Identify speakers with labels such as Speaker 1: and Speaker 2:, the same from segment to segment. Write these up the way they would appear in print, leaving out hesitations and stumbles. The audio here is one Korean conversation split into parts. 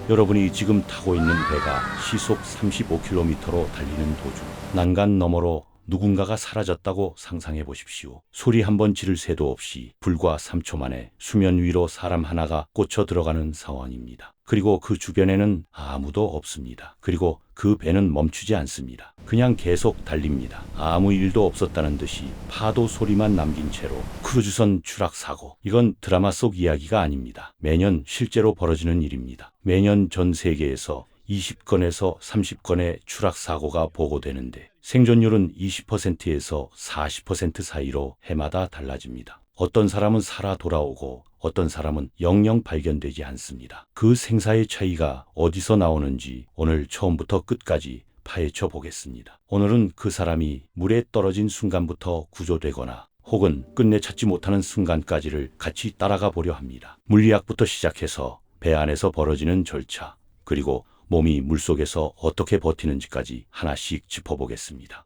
Speaker 1: 여러분이 지금 타고 있는 배가 시속 35km로 달리는 도중 난간 너머로 누군가가 사라졌다고 상상해 보십시오. 소리 한번 지를 새도 없이 불과 3초 만에 수면 위로 사람 하나가 꽂혀 들어가는 상황입니다. 그리고 그 주변에는 아무도 없습니다. 그리고 그 배는 멈추지 않습니다. 그냥 계속 달립니다. 아무 일도 없었다는 듯이 파도 소리만 남긴 채로. 크루즈선 추락 사고. 이건 드라마 속 이야기가 아닙니다. 매년 실제로 벌어지는 일입니다. 매년 전 세계에서 20건에서 30건의 추락 사고가 보고되는데 생존율은 20%에서 40% 사이로 해마다 달라집니다. 어떤 사람은 살아 돌아오고 어떤 사람은 영영 발견되지 않습니다. 그 생사의 차이가 어디서 나오는지 오늘 처음부터 끝까지 파헤쳐 보겠습니다. 오늘은 그 사람이 물에 떨어진 순간부터 구조되거나 혹은 끝내 찾지 못하는 순간까지를 같이 따라가 보려 합니다. 물리학부터 시작해서 배 안에서 벌어지는 절차, 그리고 몸이 물속에서 어떻게 버티는지까지 하나씩 짚어보겠습니다.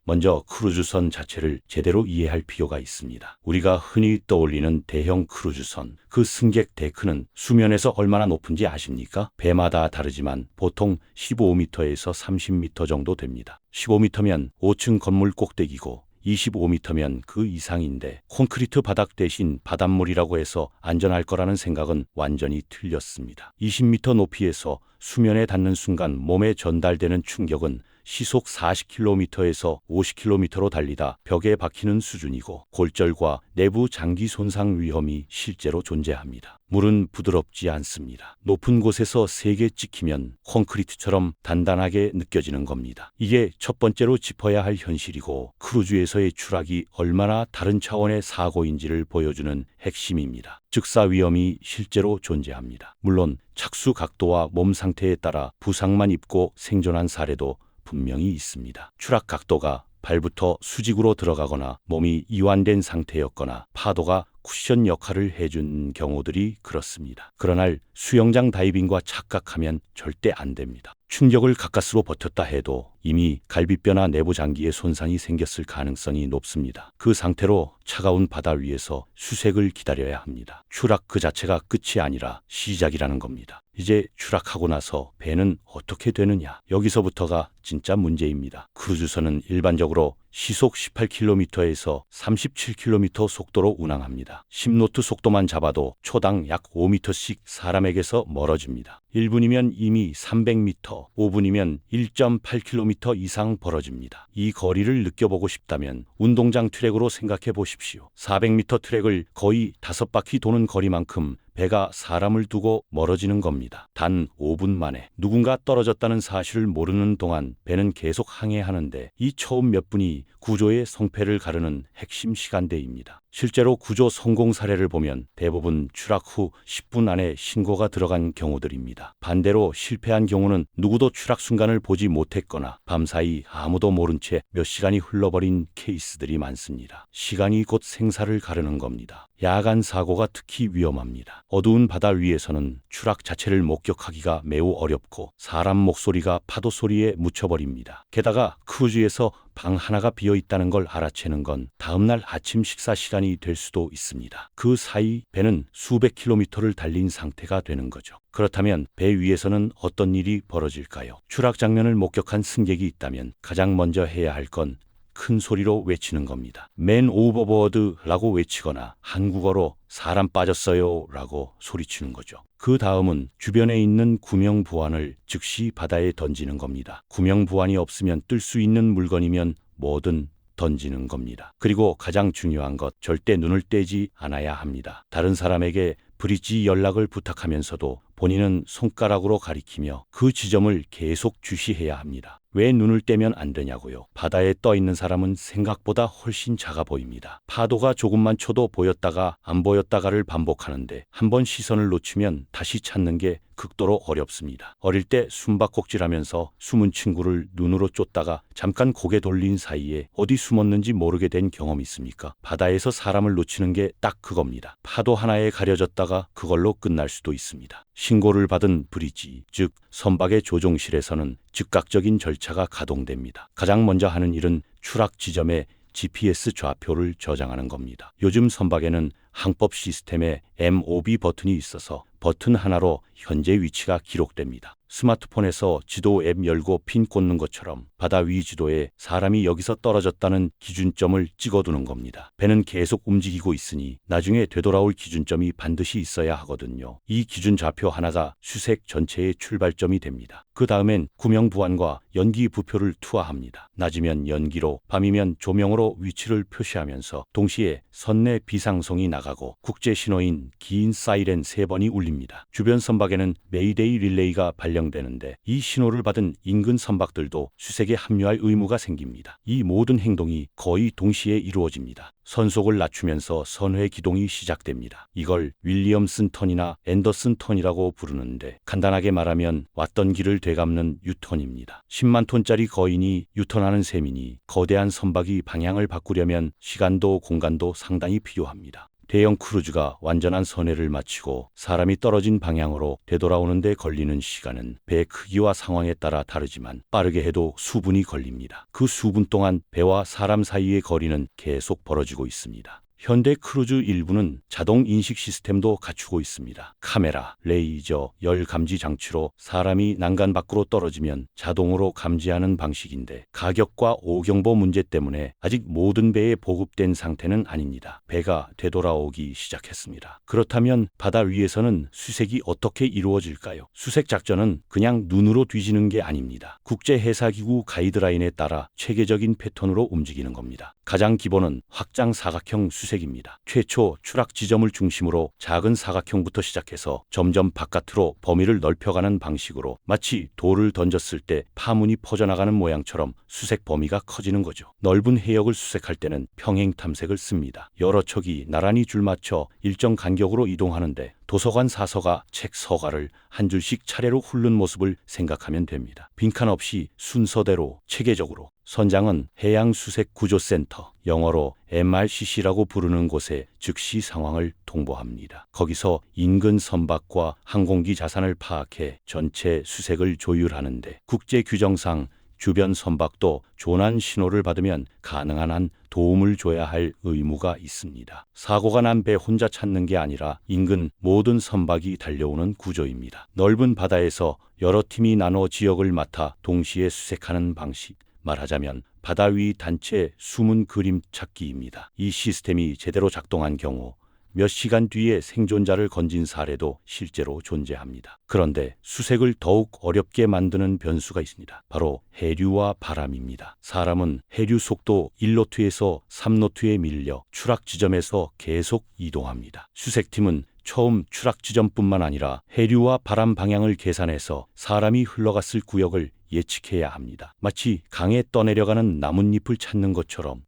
Speaker 1: 먼저 크루즈선 자체를 제대로 이해할 필요가 있습니다. 우리가 흔히 떠올리는 대형 크루즈선, 그 승객 데크는 수면에서 얼마나 높은지 아십니까? 배마다 다르지만 보통 15m에서 30m 정도 됩니다. 15m면 5층 건물 꼭대기고 25m면 그 이상인데 콘크리트 바닥 대신 바닷물이라고 해서 안전할 거라는 생각은 완전히 틀렸습니다. 20m 높이에서 수면에 닿는 순간 몸에 전달되는 충격은 시속 40km에서 50km로 달리다 벽에 박히는 수준이고 골절과 내부 장기 손상 위험이 실제로 존재합니다. 물은 부드럽지 않습니다. 높은 곳에서 세게 찍히면 콘크리트처럼 단단하게 느껴지는 겁니다. 이게 첫 번째로 짚어야 할 현실이고 크루즈에서의 추락이 얼마나 다른 차원의 사고인지를 보여주는 핵심입니다. 즉사 위험이 실제로 존재합니다. 물론 착수 각도와 몸 상태에 따라 부상만 입고 생존한 사례도 분명히 있습니다. 추락 각도가 발부터 수직으로 들어가거나 몸이 이완된 상태였거나 파도가 쿠션 역할을 해준 경우들이 그렇습니다. 그러나 수영장 다이빙과 착각하면 절대 안 됩니다. 충격을 가까스로 버텼다 해도 이미 갈비뼈나 내부 장기에 손상이 생겼을 가능성이 높습니다. 그 상태로 차가운 바다 위에서 수색을 기다려야 합니다. 추락 그 자체가 끝이 아니라 시작이라는 겁니다. 이제 추락하고 나서 배는 어떻게 되느냐? 여기서부터가 진짜 문제입니다. 크루즈선은 일반적으로 시속 18km에서 37km 속도로 운항합니다. 10노트 속도만 잡아도 초당 약 5m씩 사람에게서 멀어집니다. 1분이면 이미 300m, 5분이면 1.8km 이상 벌어집니다. 이 거리를 느껴보고 싶다면 운동장 트랙으로 생각해 보십시오. 400m 트랙을 거의 5바퀴 도는 거리만큼 배가 사람을 두고 멀어지는 겁니다. 단 5분 만에 누군가 떨어졌다는 사실을 모르는 동안 배는 계속 항해하는데 이 처음 몇 분이 구조의 성패를 가르는 핵심 시간대입니다. 실제로 구조 성공 사례를 보면 대부분 추락 후 10분 안에 신고가 들어간 경우들입니다. 반대로 실패한 경우는 누구도 추락 순간을 보지 못했거나 밤사이 아무도 모른 채 몇 시간이 흘러버린 케이스들이 많습니다. 시간이 곧 생사를 가르는 겁니다. 야간 사고가 특히 위험합니다. 어두운 바다 위에서는 추락 자체를 목격하기가 매우 어렵고 사람 목소리가 파도 소리에 묻혀버립니다. 게다가 크루즈에서 방 하나가 비어 있다는 걸 알아채는 건 다음날 아침 식사 시간이 될 수도 있습니다. 그 사이 배는 수백 킬로미터를 달린 상태가 되는 거죠. 그렇다면 배 위에서는 어떤 일이 벌어질까요? 추락 장면을 목격한 승객이 있다면 가장 먼저 해야 할 건 큰 소리로 외치는 겁니다. 맨 오버보드라고 외치거나 한국어로 사람 빠졌어요 라고 소리치는 거죠. 그 다음은 주변에 있는 구명부안을 즉시 바다에 던지는 겁니다. 구명부안이 없으면 뜰 수 있는 물건이면 뭐든 던지는 겁니다. 그리고 가장 중요한 것, 절대 눈을 떼지 않아야 합니다. 다른 사람에게 브릿지 연락을 부탁하면서도 본인은 손가락으로 가리키며 그 지점을 계속 주시해야 합니다. 왜 눈을 떼면 안 되냐고요? 바다에 떠 있는 사람은 생각보다 훨씬 작아 보입니다. 파도가 조금만 쳐도 보였다가 안 보였다가를 반복하는데 한번 시선을 놓치면 다시 찾는 게 극도로 어렵습니다. 어릴 때 숨바꼭질하면서 숨은 친구를 눈으로 쫓다가 잠깐 고개 돌린 사이에 어디 숨었는지 모르게 된 경험 있습니까? 바다에서 사람을 놓치는 게 딱 그겁니다. 파도 하나에 가려졌다가 그걸로 끝날 수도 있습니다. 신고를 받은 브리지, 즉 선박의 조종실에서는 즉각적인 절차가 가동됩니다. 가장 먼저 하는 일은 추락 지점에 GPS 좌표를 저장하는 겁니다. 요즘 선박에는 항법 시스템에 MOB 버튼이 있어서 버튼 하나로 현재 위치가 기록됩니다. 스마트폰에서 지도 앱 열고 핀 꽂는 것처럼 바다 위 지도에 사람이 여기서 떨어졌다는 기준점을 찍어두는 겁니다. 배는 계속 움직이고 있으니 나중에 되돌아올 기준점이 반드시 있어야 하거든요. 이 기준 좌표 하나가 수색 전체의 출발점이 됩니다. 그 다음엔 구명부안과 연기 부표를 투하합니다. 낮이면 연기로, 밤이면 조명으로 위치를 표시하면서 동시에 선내 비상송이 나가고 국제 신호인 긴 사이렌 3번이 울립니다. 주변 선박에는 메이데이 릴레이가 발령되는데 이 신호를 받은 인근 선박들도 수색에 합류할 의무가 생깁니다. 이 모든 행동이 거의 동시에 이루어집니다. 선속을 낮추면서 선회 기동이 시작됩니다. 이걸 윌리엄슨 턴이나 앤더슨 턴이라고 부르는데 간단하게 말하면 왔던 길을 되갚는 유턴입니다. 10만 톤짜리 거인이 유턴하는 셈이니 거대한 선박이 방향을 바꾸려면 시간도 공간도 상당히 필요합니다. 대형 크루즈가 완전한 선회를 마치고 사람이 떨어진 방향으로 되돌아오는 데 걸리는 시간은 배 크기와 상황에 따라 다르지만 빠르게 해도 수분이 걸립니다. 그 수분 동안 배와 사람 사이의 거리는 계속 벌어지고 있습니다. 현대 크루즈 일부는 자동 인식 시스템도 갖추고 있습니다. 카메라, 레이저, 열 감지 장치로 사람이 난간 밖으로 떨어지면 자동으로 감지하는 방식인데 가격과 오경보 문제 때문에 아직 모든 배에 보급된 상태는 아닙니다. 배가 되돌아오기 시작했습니다. 그렇다면 바다 위에서는 수색이 어떻게 이루어질까요? 수색 작전은 그냥 눈으로 뒤지는 게 아닙니다. 국제해사기구 가이드라인에 따라 체계적인 패턴으로 움직이는 겁니다. 가장 기본은 확장 사각형 수색입니다. 최초 추락 지점을 중심으로 작은 사각형부터 시작해서 점점 바깥으로 범위를 넓혀가는 방식으로 마치 돌을 던졌을 때 파문이 퍼져나가는 모양처럼 수색 범위가 커지는 거죠. 넓은 해역을 수색할 때는 평행 탐색을 씁니다. 여러 척이 나란히 줄 맞춰 일정 간격으로 이동하는데 도서관 사서가 책 서가를 한 줄씩 차례로 훑는 모습을 생각하면 됩니다. 빈칸 없이 순서대로 체계적으로. 선장은 해양수색구조센터, 영어로 MRCC라고 부르는 곳에 즉시 상황을 통보합니다. 거기서 인근 선박과 항공기 자산을 파악해 전체 수색을 조율하는데 국제규정상 주변 선박도 조난 신호를 받으면 가능한 한 도움을 줘야 할 의무가 있습니다. 사고가 난 배 혼자 찾는 게 아니라 인근 모든 선박이 달려오는 구조입니다. 넓은 바다에서 여러 팀이 나눠 지역을 맡아 동시에 수색하는 방식. 말하자면 바다 위 단체 숨은 그림 찾기입니다. 이 시스템이 제대로 작동한 경우 몇 시간 뒤에 생존자를 건진 사례도 실제로 존재합니다. 그런데 수색을 더욱 어렵게 만드는 변수가 있습니다. 바로 해류와 바람입니다. 사람은 해류 속도 1노트에서 3노트에 밀려 추락 지점에서 계속 이동합니다. 수색팀은 처음 추락 지점뿐만 아니라 해류와 바람 방향을 계산해서 사람이 흘러갔을 구역을 예측해야 합니다. 마치 강에 떠내려가는 나뭇잎을 찾는 것처럼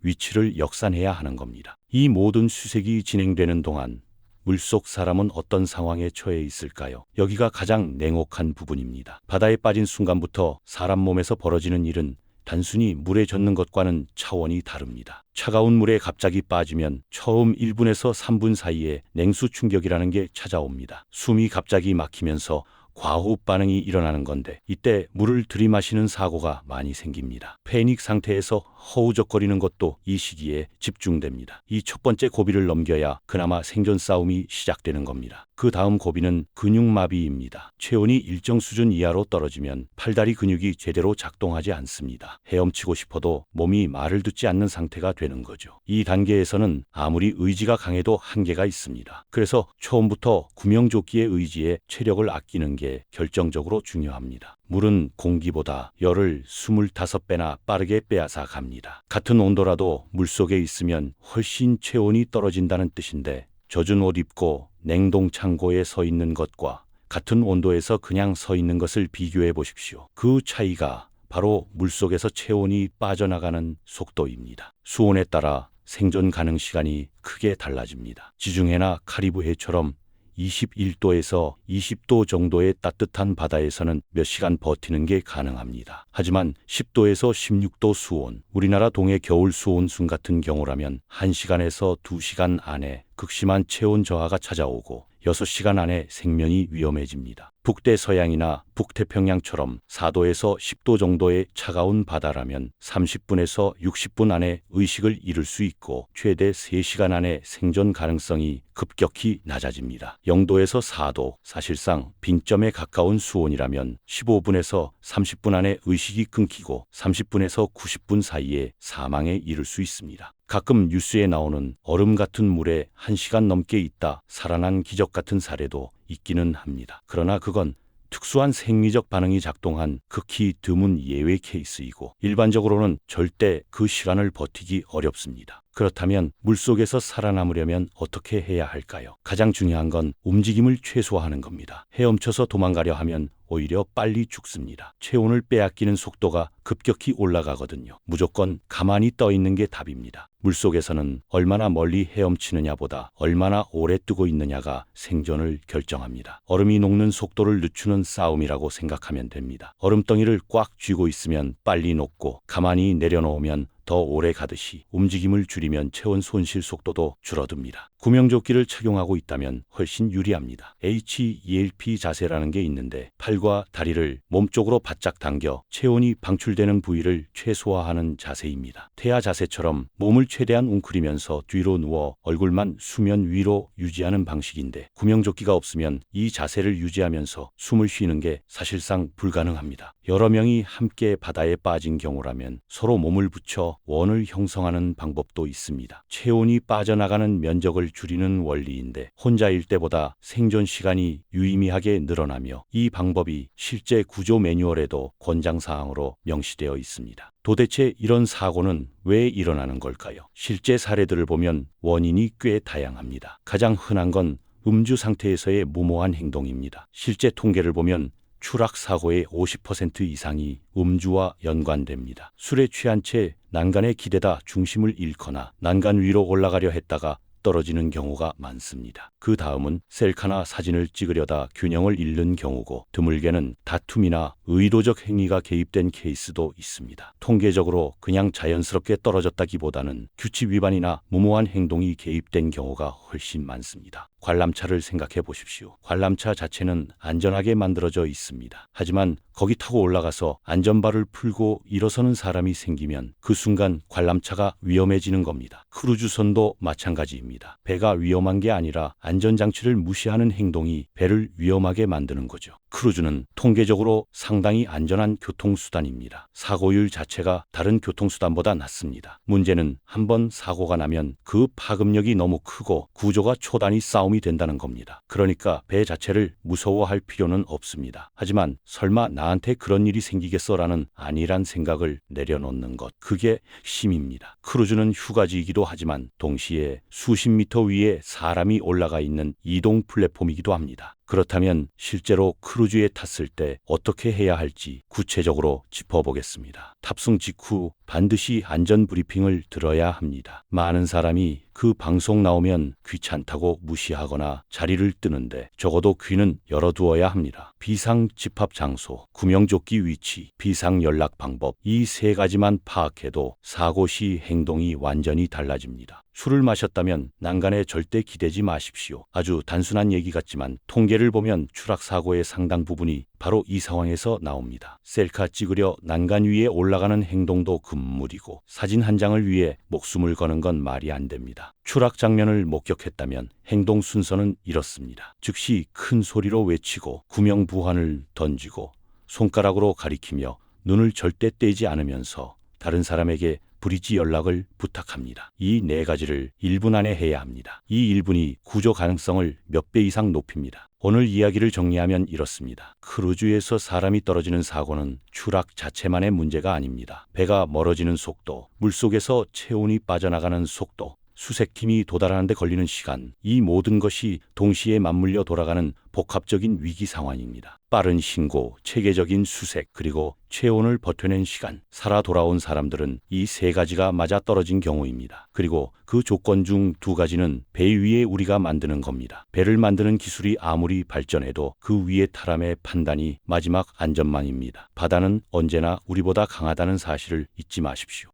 Speaker 1: 위치를 역산해야 하는 겁니다. 이 모든 수색이 진행되는 동안 물속 사람은 어떤 상황에 처해 있을까요? 여기가 가장 냉혹한 부분입니다. 바다에 빠진 순간부터 사람 몸에서 벌어지는 일은 단순히 물에 젖는 것과는 차원이 다릅니다. 차가운 물에 갑자기 빠지면 처음 1분에서 3분 사이에 냉수 충격이라는 게 찾아옵니다. 숨이 갑자기 막히면서 과호흡 반응이 일어나는 건데 이때 물을 들이마시는 사고가 많이 생깁니다. 패닉 상태에서 허우적거리는 것도 이 시기에 집중됩니다. 이 첫 번째 고비를 넘겨야 그나마 생존 싸움이 시작되는 겁니다. 그 다음 고비는 근육마비입니다. 체온이 일정 수준 이하로 떨어지면 팔다리 근육이 제대로 작동하지 않습니다. 헤엄치고 싶어도 몸이 말을 듣지 않는 상태가 되는 거죠. 이 단계에서는 아무리 의지가 강해도 한계가 있습니다. 그래서 처음부터 구명조끼의 의지에 체력을 아끼는 게 결정적으로 중요합니다. 물은 공기보다 열을 25배나 빠르게 빼앗아 갑니다. 같은 온도라도 물속에 있으면 훨씬 체온이 떨어진다는 뜻인데 젖은 옷 입고 냉동 창고에 서 있는 것과 같은 온도에서 그냥 서 있는 것을 비교해 보십시오. 그 차이가 바로 물속에서 체온이 빠져나가는 속도입니다. 수온에 따라 생존 가능 시간이 크게 달라집니다. 지중해나 카리브해처럼 21도에서 20도 정도의 따뜻한 바다에서는 몇 시간 버티는 게 가능합니다. 하지만 10도에서 16도 수온, 우리나라 동해 겨울 수온순 같은 경우라면 1시간에서 2시간 안에 극심한 체온 저하가 찾아오고 6시간 안에 생명이 위험해집니다. 북대서양이나 북태평양처럼 4도에서 10도 정도의 차가운 바다라면 30분에서 60분 안에 의식을 잃을 수 있고 최대 3시간 안에 생존 가능성이 급격히 낮아집니다. 0도에서 4도, 사실상 빙점에 가까운 수온이라면 15분에서 30분 안에 의식이 끊기고 30분에서 90분 사이에 사망에 이를 수 있습니다. 가끔 뉴스에 나오는 얼음 같은 물에 1시간 넘게 있다 살아난 기적 같은 사례도 있기는 합니다. 그러나 그건 특수한 생리적 반응이 작동한 극히 드문 예외 케이스이고 일반적으로는 절대 그 시간을 버티기 어렵습니다. 그렇다면 물속에서 살아남으려면 어떻게 해야 할까요? 가장 중요한 건 움직임을 최소화하는 겁니다. 헤엄쳐서 도망가려 하면 오히려 빨리 죽습니다. 체온을 빼앗기는 속도가 급격히 올라가거든요. 무조건 가만히 떠 있는 게 답입니다. 물속에서는 얼마나 멀리 헤엄치느냐보다 얼마나 오래 뜨고 있느냐가 생존을 결정합니다. 얼음이 녹는 속도를 늦추는 싸움이라고 생각하면 됩니다. 얼음덩이를 꽉 쥐고 있으면 빨리 녹고 가만히 내려놓으면 더 오래 가듯이 움직임을 줄이면 체온 손실 속도도 줄어듭니다. 구명조끼를 착용하고 있다면 훨씬 유리합니다. HELP 자세라는 게 있는데 팔과 다리를 몸쪽으로 바짝 당겨 체온이 방출되는 부위를 최소화하는 자세입니다. 태아 자세처럼 몸을 최대한 웅크리면서 뒤로 누워 얼굴만 수면 위로 유지하는 방식인데 구명조끼가 없으면 이 자세를 유지하면서 숨을 쉬는 게 사실상 불가능합니다. 여러 명이 함께 바다에 빠진 경우라면 서로 몸을 붙여 원을 형성하는 방법도 있습니다. 체온이 빠져나가는 면적을 줄이는 원리인데 혼자일 때보다 생존 시간이 유의미하게 늘어나며 이 방법이 실제 구조 매뉴얼에도 권장사항으로 명시되어 있습니다. 도대체 이런 사고는 왜 일어나는 걸까요? 실제 사례들을 보면 원인이 꽤 다양합니다. 가장 흔한 건 음주 상태에서의 무모한 행동입니다. 실제 통계를 보면 추락 사고의 50% 이상이 음주와 연관됩니다. 술에 취한 채 난간에 기대다 중심을 잃거나 난간 위로 올라가려 했다가 떨어지는 경우가 많습니다. 그 다음은 셀카나 사진을 찍으려다 균형을 잃는 경우고 드물게는 다툼이나 의도적 행위가 개입된 케이스도 있습니다. 통계적으로 그냥 자연스럽게 떨어졌다기보다는 규칙 위반이나 무모한 행동이 개입된 경우가 훨씬 많습니다. 관람차를 생각해 보십시오. 관람차 자체는 안전하게 만들어져 있습니다. 하지만 거기 타고 올라가서 안전바를 풀고 일어서는 사람이 생기면 그 순간 관람차가 위험해지는 겁니다. 크루즈선도 마찬가지입니다. 배가 위험한 게 아니라 안전장치를 무시하는 행동이 배를 위험하게 만드는 거죠. 크루즈는 통계적으로 상당히 안전한 교통수단입니다. 사고율 자체가 다른 교통수단보다 낮습니다. 문제는 한번 사고가 나면 그 파급력이 너무 크고 구조가 초단위 싸움이 된다는 겁니다. 그러니까 배 자체를 무서워할 필요는 없습니다. 하지만 설마 나한테 그런 일이 생기겠어라는 안일한 생각을 내려놓는 것, 그게 핵심입니다. 크루즈는 휴가지이기도 하지만 동시에 수십 미터 위에 사람이 올라가 있는 이동 플랫폼이기도 합니다. 그렇다면 실제로 크루즈에 탔을 때 어떻게 해야 할지 구체적으로 짚어보겠습니다. 탑승 직후 반드시 안전 브리핑을 들어야 합니다. 많은 사람이 그 방송 나오면 귀찮다고 무시하거나 자리를 뜨는데 적어도 귀는 열어두어야 합니다. 비상 집합 장소, 구명조끼 위치, 비상 연락 방법, 이 세 가지만 파악해도 사고 시 행동이 완전히 달라집니다. 술을 마셨다면 난간에 절대 기대지 마십시오. 아주 단순한 얘기 같지만 통계를 보면 추락 사고의 상당 부분이 바로 이 상황에서 나옵니다. 셀카 찍으려 난간 위에 올라가는 행동도 금물이고 사진 한 장을 위해 목숨을 거는 건 말이 안 됩니다. 추락 장면을 목격했다면 행동 순서는 이렇습니다. 즉시 큰 소리로 외치고 구명부환을 던지고 손가락으로 가리키며 눈을 절대 떼지 않으면서 다른 사람에게 브리지 연락을 부탁합니다. 이 네 가지를 1분 안에 해야 합니다. 이 1분이 구조 가능성을 몇 배 이상 높입니다. 오늘 이야기를 정리하면 이렇습니다. 크루즈에서 사람이 떨어지는 사고는 추락 자체만의 문제가 아닙니다. 배가 멀어지는 속도, 물속에서 체온이 빠져나가는 속도, 수색팀이 도달하는 데 걸리는 시간, 이 모든 것이 동시에 맞물려 돌아가는 복합적인 위기 상황입니다. 빠른 신고, 체계적인 수색, 그리고 체온을 버텨낸 시간, 살아 돌아온 사람들은 이 세 가지가 맞아떨어진 경우입니다. 그리고 그 조건 중 두 가지는 배 위에 우리가 만드는 겁니다. 배를 만드는 기술이 아무리 발전해도 그 위에 타람의 판단이 마지막 안전망입니다. 바다는 언제나 우리보다 강하다는 사실을 잊지 마십시오.